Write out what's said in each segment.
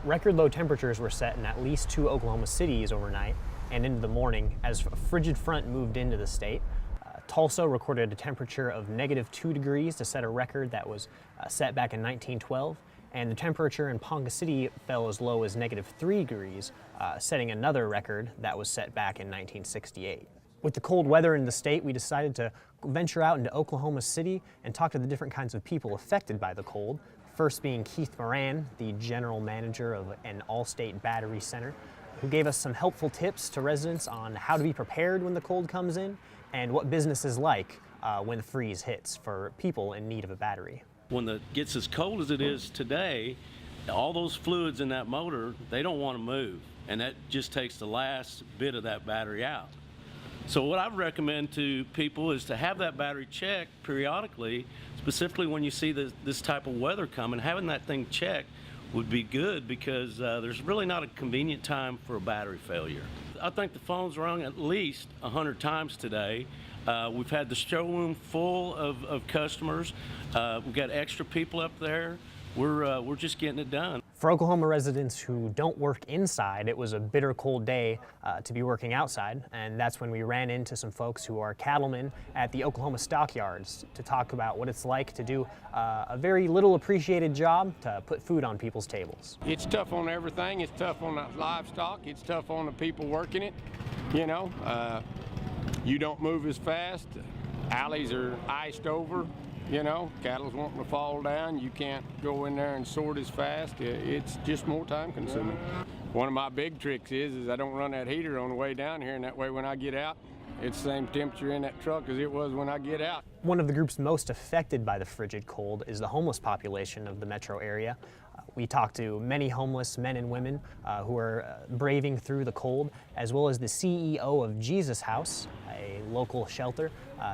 Record low temperatures were set in at least two Oklahoma cities overnight and into the morning as a frigid front moved into the state. Tulsa recorded a temperature of -2 degrees to set a record that was set back in 1912, and the temperature in Ponca City fell as low as -3 degrees, setting another record that was set back in 1968. With the cold weather in the state, we decided to venture out into Oklahoma City and talk to the different kinds of people affected by the cold. First being Keith Moran, the general manager of an all-state battery center, who gave us some helpful tips to residents on how to be prepared when the cold comes in and what business is like when the freeze hits for people in need of a battery. When it gets as cold as it is today, all those fluids in that motor, they don't want to move, and that just takes the last bit of that battery out. So what I recommend to people is to have that battery checked periodically, specifically when you see this type of weather coming. Having that thing checked would be good because there's really not a convenient time for a battery failure. I think the phone's rung at least 100 times today. We've had the showroom full of customers. We've got extra people up there. We're just getting it done. For Oklahoma residents who don't work inside, it was a bitter cold day to be working outside, and that's when we ran into some folks who are cattlemen at the Oklahoma stockyards to talk about what it's like to do a very little appreciated job to put food on people's tables. It's tough on everything. It's tough on the livestock. It's tough on the people working it. You know, you don't move as fast. Alleys are iced over. You know, cattle's wanting to fall down. You can't go in there and sort as fast. It's just more time consuming. One of my big tricks is I don't run that heater on the way down here, and that way when I get out, it's the same temperature in that truck as it was when I get out. One of the groups most affected by the frigid cold is the homeless population of the metro area. We talked to many homeless men and women who are braving through the cold, as well as the CEO of Jesus House, a local shelter,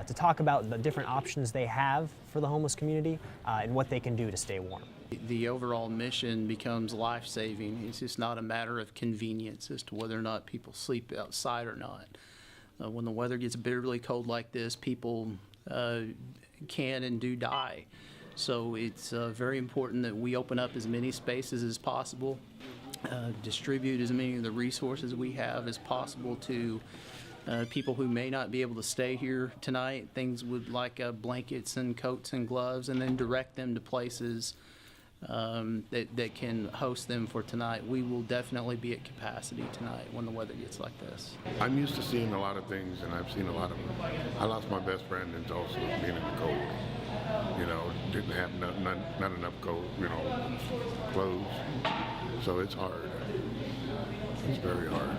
to talk about the different options they have for the homeless community and what they can do to stay warm. The overall mission becomes life-saving. It's just not a matter of convenience as to whether or not people sleep outside or not. When the weather gets bitterly cold like this, people can and do die. So it's very important that we open up as many spaces as possible, distribute as many of the resources we have as possible to people who may not be able to stay here tonight, things like blankets and coats and gloves, and then direct them to places that can host them for tonight. We will definitely be at capacity tonight when the weather gets like this. I'm used to seeing a lot of things, and I've seen a lot of them. I lost my best friend in Tulsa being in the cold. You know, didn't have not enough cold, clothes. So it's hard. It's very hard.